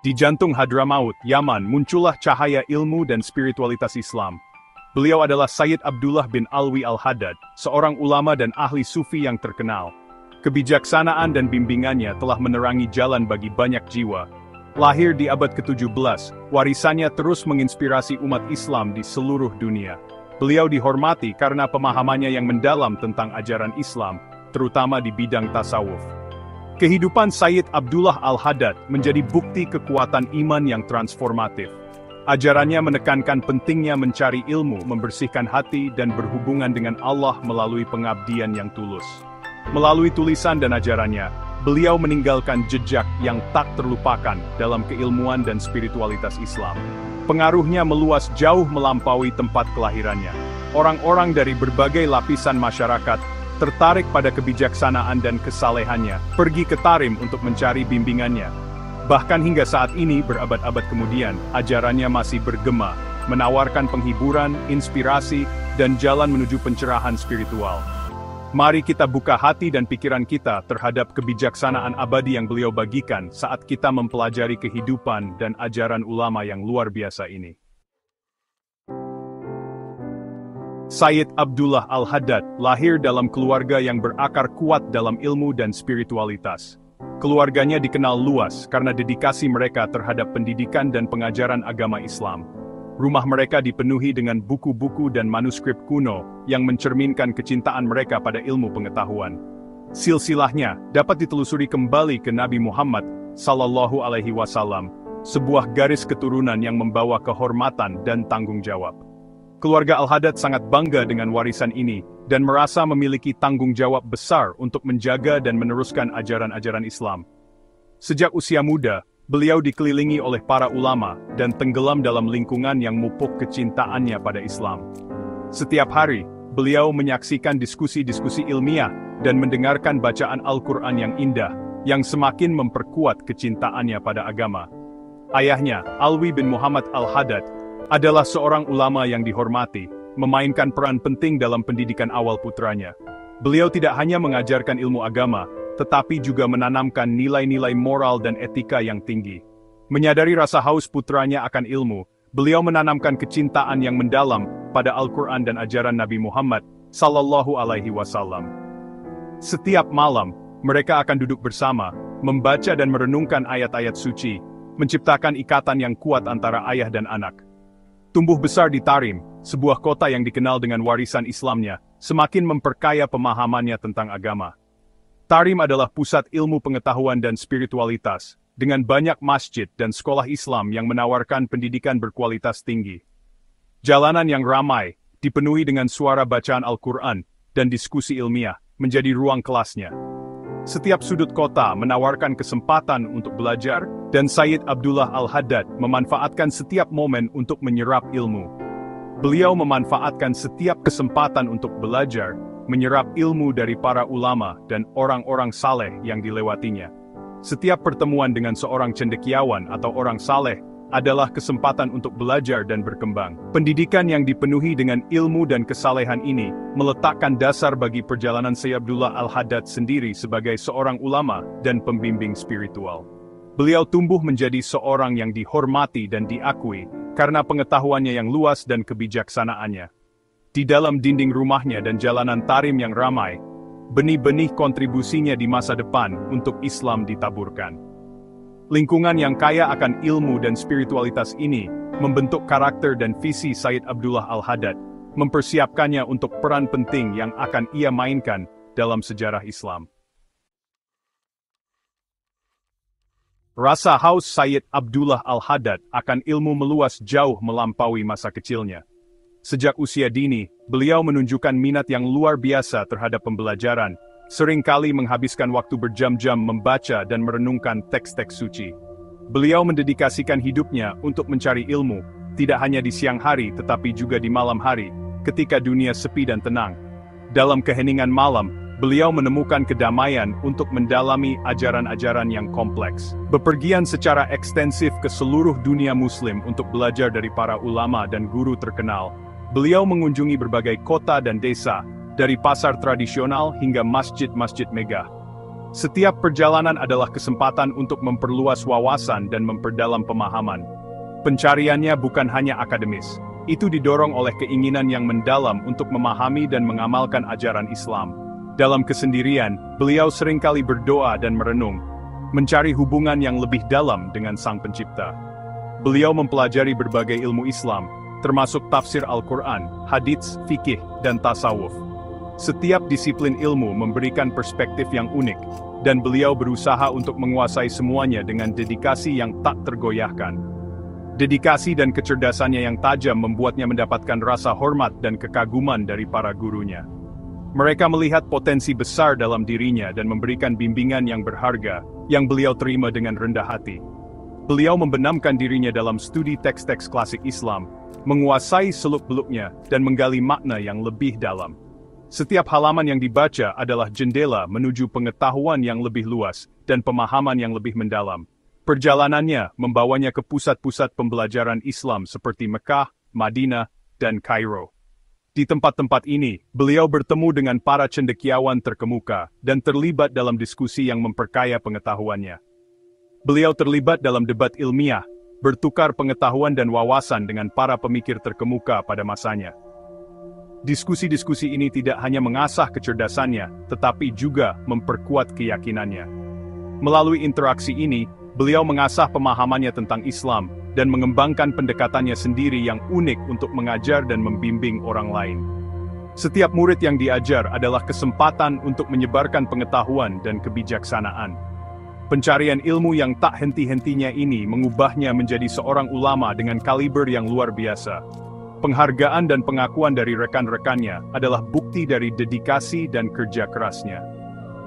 Di jantung Hadramaut, Yaman, muncullah cahaya ilmu dan spiritualitas Islam. Beliau adalah Sayyid Abdullah bin Alwi Al-Haddad, seorang ulama dan ahli sufi yang terkenal. Kebijaksanaan dan bimbingannya telah menerangi jalan bagi banyak jiwa. Lahir di abad ke-17, warisannya terus menginspirasi umat Islam di seluruh dunia. Beliau dihormati karena pemahamannya yang mendalam tentang ajaran Islam, terutama di bidang tasawuf. Kehidupan Sayyid Abdullah Al-Haddad menjadi bukti kekuatan iman yang transformatif. Ajarannya menekankan pentingnya mencari ilmu, membersihkan hati, dan berhubungan dengan Allah melalui pengabdian yang tulus. Melalui tulisan dan ajarannya, beliau meninggalkan jejak yang tak terlupakan dalam keilmuan dan spiritualitas Islam. Pengaruhnya meluas jauh melampaui tempat kelahirannya. Orang-orang dari berbagai lapisan masyarakat tertarik pada kebijaksanaan dan kesalehannya, pergi ke Tarim untuk mencari bimbingannya. Bahkan hingga saat ini, berabad-abad kemudian, ajarannya masih bergema, menawarkan penghiburan, inspirasi, dan jalan menuju pencerahan spiritual. Mari kita buka hati dan pikiran kita terhadap kebijaksanaan abadi yang beliau bagikan saat kita mempelajari kehidupan dan ajaran ulama yang luar biasa ini. Sayyid Abdullah Al-Haddad lahir dalam keluarga yang berakar kuat dalam ilmu dan spiritualitas. Keluarganya dikenal luas karena dedikasi mereka terhadap pendidikan dan pengajaran agama Islam. Rumah mereka dipenuhi dengan buku-buku dan manuskrip kuno yang mencerminkan kecintaan mereka pada ilmu pengetahuan. Silsilahnya dapat ditelusuri kembali ke Nabi Muhammad Sallallahu Alaihi Wasallam, sebuah garis keturunan yang membawa kehormatan dan tanggung jawab. Keluarga Al-Haddad sangat bangga dengan warisan ini dan merasa memiliki tanggung jawab besar untuk menjaga dan meneruskan ajaran-ajaran Islam. Sejak usia muda, beliau dikelilingi oleh para ulama dan tenggelam dalam lingkungan yang mupuk kecintaannya pada Islam. Setiap hari, beliau menyaksikan diskusi-diskusi ilmiah dan mendengarkan bacaan Al-Quran yang indah, yang semakin memperkuat kecintaannya pada agama. Ayahnya, Alwi bin Muhammad Al-Haddad, adalah seorang ulama yang dihormati, memainkan peran penting dalam pendidikan awal putranya. Beliau tidak hanya mengajarkan ilmu agama, tetapi juga menanamkan nilai-nilai moral dan etika yang tinggi. Menyadari rasa haus putranya akan ilmu, beliau menanamkan kecintaan yang mendalam pada Al-Quran dan ajaran Nabi Muhammad Sallallahu Alaihi Wasallam. Setiap malam, mereka akan duduk bersama, membaca dan merenungkan ayat-ayat suci, menciptakan ikatan yang kuat antara ayah dan anak. Tumbuh besar di Tarim, sebuah kota yang dikenal dengan warisan Islamnya, semakin memperkaya pemahamannya tentang agama. Tarim adalah pusat ilmu pengetahuan dan spiritualitas, dengan banyak masjid dan sekolah Islam yang menawarkan pendidikan berkualitas tinggi. Jalanan yang ramai, dipenuhi dengan suara bacaan Al-Quran dan diskusi ilmiah, menjadi ruang kelasnya. Setiap sudut kota menawarkan kesempatan untuk belajar, dan Sayyid Abdullah Al-Haddad memanfaatkan setiap momen untuk menyerap ilmu. Beliau memanfaatkan setiap kesempatan untuk belajar, menyerap ilmu dari para ulama dan orang-orang saleh yang dilewatinya. Setiap pertemuan dengan seorang cendekiawan atau orang saleh adalah kesempatan untuk belajar dan berkembang. Pendidikan yang dipenuhi dengan ilmu dan kesalehan ini meletakkan dasar bagi perjalanan Sayyid Abdullah Al-Haddad sendiri sebagai seorang ulama dan pembimbing spiritual. Beliau tumbuh menjadi seorang yang dihormati dan diakui karena pengetahuannya yang luas dan kebijaksanaannya. Di dalam dinding rumahnya dan jalanan Tarim yang ramai, benih-benih kontribusinya di masa depan untuk Islam ditaburkan. Lingkungan yang kaya akan ilmu dan spiritualitas ini membentuk karakter dan visi Sayyid Abdullah Al-Haddad, mempersiapkannya untuk peran penting yang akan ia mainkan dalam sejarah Islam. Rasa haus Sayyid Abdullah Al-Haddad akan ilmu meluas jauh melampaui masa kecilnya. Sejak usia dini, beliau menunjukkan minat yang luar biasa terhadap pembelajaran, seringkali menghabiskan waktu berjam-jam membaca dan merenungkan teks-teks suci. Beliau mendedikasikan hidupnya untuk mencari ilmu, tidak hanya di siang hari tetapi juga di malam hari, ketika dunia sepi dan tenang. Dalam keheningan malam, beliau menemukan kedamaian untuk mendalami ajaran-ajaran yang kompleks. Bepergian secara ekstensif ke seluruh dunia Muslim untuk belajar dari para ulama dan guru terkenal, beliau mengunjungi berbagai kota dan desa, dari pasar tradisional hingga masjid-masjid megah. Setiap perjalanan adalah kesempatan untuk memperluas wawasan dan memperdalam pemahaman. Pencariannya bukan hanya akademis. Itu didorong oleh keinginan yang mendalam untuk memahami dan mengamalkan ajaran Islam. Dalam kesendirian, beliau seringkali berdoa dan merenung, mencari hubungan yang lebih dalam dengan Sang Pencipta. Beliau mempelajari berbagai ilmu Islam, termasuk tafsir Al-Quran, hadits, fikih, dan tasawuf. Setiap disiplin ilmu memberikan perspektif yang unik, dan beliau berusaha untuk menguasai semuanya dengan dedikasi yang tak tergoyahkan. Dedikasi dan kecerdasannya yang tajam membuatnya mendapatkan rasa hormat dan kekaguman dari para gurunya. Mereka melihat potensi besar dalam dirinya dan memberikan bimbingan yang berharga, yang beliau terima dengan rendah hati. Beliau membenamkan dirinya dalam studi teks-teks klasik Islam, menguasai seluk-beluknya, dan menggali makna yang lebih dalam. Setiap halaman yang dibaca adalah jendela menuju pengetahuan yang lebih luas dan pemahaman yang lebih mendalam. Perjalanannya membawanya ke pusat-pusat pembelajaran Islam seperti Mekah, Madinah, dan Kairo. Di tempat-tempat ini, beliau bertemu dengan para cendekiawan terkemuka dan terlibat dalam diskusi yang memperkaya pengetahuannya. Beliau terlibat dalam debat ilmiah, bertukar pengetahuan dan wawasan dengan para pemikir terkemuka pada masanya. Diskusi-diskusi ini tidak hanya mengasah kecerdasannya, tetapi juga memperkuat keyakinannya. Melalui interaksi ini, beliau mengasah pemahamannya tentang Islam, dan mengembangkan pendekatannya sendiri yang unik untuk mengajar dan membimbing orang lain. Setiap murid yang diajar adalah kesempatan untuk menyebarkan pengetahuan dan kebijaksanaan. Pencarian ilmu yang tak henti-hentinya ini mengubahnya menjadi seorang ulama dengan kaliber yang luar biasa. Penghargaan dan pengakuan dari rekan-rekannya adalah bukti dari dedikasi dan kerja kerasnya.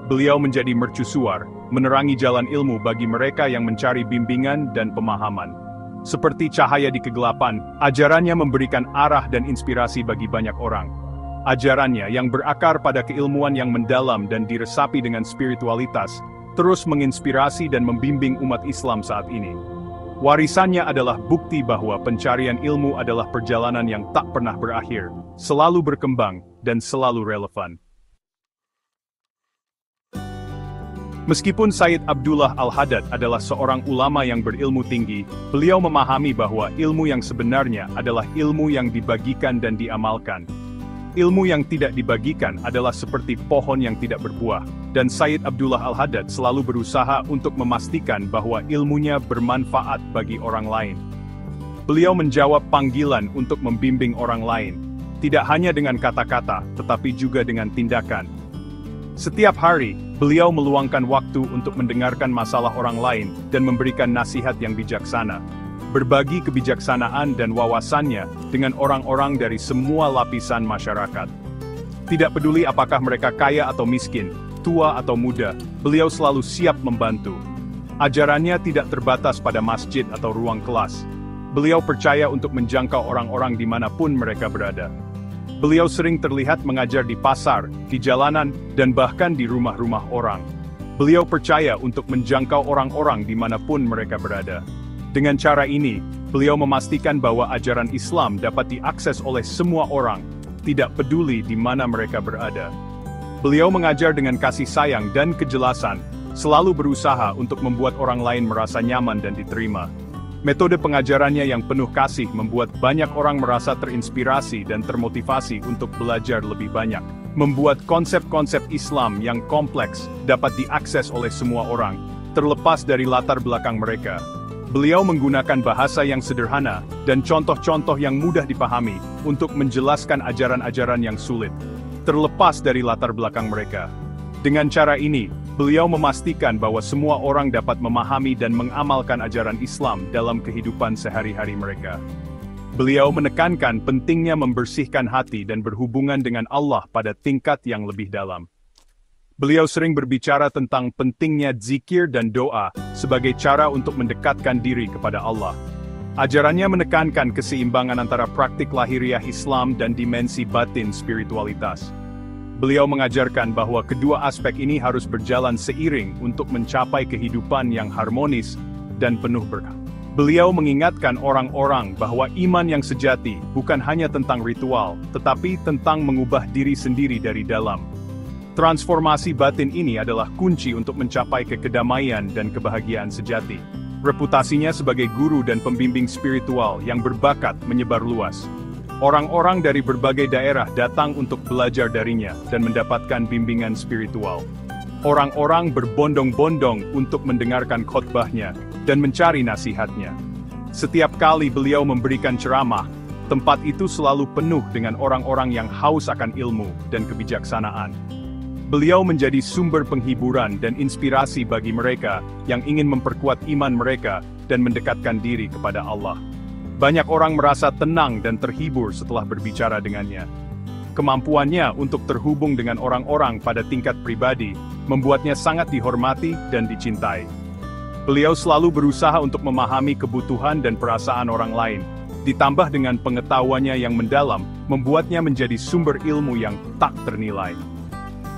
Beliau menjadi mercusuar, menerangi jalan ilmu bagi mereka yang mencari bimbingan dan pemahaman. Seperti cahaya di kegelapan, ajarannya memberikan arah dan inspirasi bagi banyak orang. Ajarannya yang berakar pada keilmuan yang mendalam dan diresapi dengan spiritualitas, terus menginspirasi dan membimbing umat Islam saat ini. Warisannya adalah bukti bahwa pencarian ilmu adalah perjalanan yang tak pernah berakhir, selalu berkembang, dan selalu relevan. Meskipun Sayyid Abdullah Al-Haddad adalah seorang ulama yang berilmu tinggi, beliau memahami bahwa ilmu yang sebenarnya adalah ilmu yang dibagikan dan diamalkan. Ilmu yang tidak dibagikan adalah seperti pohon yang tidak berbuah, dan Sayyid Abdullah Al-Haddad selalu berusaha untuk memastikan bahwa ilmunya bermanfaat bagi orang lain. Beliau menjawab panggilan untuk membimbing orang lain, tidak hanya dengan kata-kata, tetapi juga dengan tindakan. Setiap hari, beliau meluangkan waktu untuk mendengarkan masalah orang lain dan memberikan nasihat yang bijaksana. Berbagi kebijaksanaan dan wawasannya dengan orang-orang dari semua lapisan masyarakat. Tidak peduli apakah mereka kaya atau miskin, tua atau muda, beliau selalu siap membantu. Ajarannya tidak terbatas pada masjid atau ruang kelas. Beliau percaya untuk menjangkau orang-orang dimanapun mereka berada. Beliau sering terlihat mengajar di pasar, di jalanan, dan bahkan di rumah-rumah orang. Beliau percaya untuk menjangkau orang-orang dimanapun mereka berada. Dengan cara ini, beliau memastikan bahwa ajaran Islam dapat diakses oleh semua orang, tidak peduli di mana mereka berada. Beliau mengajar dengan kasih sayang dan kejelasan, selalu berusaha untuk membuat orang lain merasa nyaman dan diterima. Metode pengajarannya yang penuh kasih membuat banyak orang merasa terinspirasi dan termotivasi untuk belajar lebih banyak. Membuat konsep-konsep Islam yang kompleks dapat diakses oleh semua orang, terlepas dari latar belakang mereka. Beliau menggunakan bahasa yang sederhana dan contoh-contoh yang mudah dipahami untuk menjelaskan ajaran-ajaran yang sulit, terlepas dari latar belakang mereka. Dengan cara ini, beliau memastikan bahwa semua orang dapat memahami dan mengamalkan ajaran Islam dalam kehidupan sehari-hari mereka. Beliau menekankan pentingnya membersihkan hati dan berhubungan dengan Allah pada tingkat yang lebih dalam. Beliau sering berbicara tentang pentingnya zikir dan doa sebagai cara untuk mendekatkan diri kepada Allah. Ajarannya menekankan keseimbangan antara praktik lahiriah Islam dan dimensi batin spiritualitas. Beliau mengajarkan bahwa kedua aspek ini harus berjalan seiring untuk mencapai kehidupan yang harmonis dan penuh berkah. Beliau mengingatkan orang-orang bahwa iman yang sejati bukan hanya tentang ritual, tetapi tentang mengubah diri sendiri dari dalam. Transformasi batin ini adalah kunci untuk mencapai kedamaian dan kebahagiaan sejati. Reputasinya sebagai guru dan pembimbing spiritual yang berbakat menyebar luas. Orang-orang dari berbagai daerah datang untuk belajar darinya dan mendapatkan bimbingan spiritual. Orang-orang berbondong-bondong untuk mendengarkan khotbahnya dan mencari nasihatnya. Setiap kali beliau memberikan ceramah, tempat itu selalu penuh dengan orang-orang yang haus akan ilmu dan kebijaksanaan. Beliau menjadi sumber penghiburan dan inspirasi bagi mereka yang ingin memperkuat iman mereka dan mendekatkan diri kepada Allah. Banyak orang merasa tenang dan terhibur setelah berbicara dengannya. Kemampuannya untuk terhubung dengan orang-orang pada tingkat pribadi membuatnya sangat dihormati dan dicintai. Beliau selalu berusaha untuk memahami kebutuhan dan perasaan orang lain, ditambah dengan pengetahuannya yang mendalam, membuatnya menjadi sumber ilmu yang tak ternilai.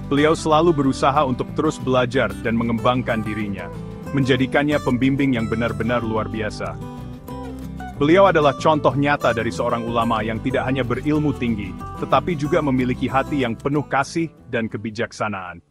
Beliau selalu berusaha untuk terus belajar dan mengembangkan dirinya, menjadikannya pembimbing yang benar-benar luar biasa. Beliau adalah contoh nyata dari seorang ulama yang tidak hanya berilmu tinggi, tetapi juga memiliki hati yang penuh kasih dan kebijaksanaan.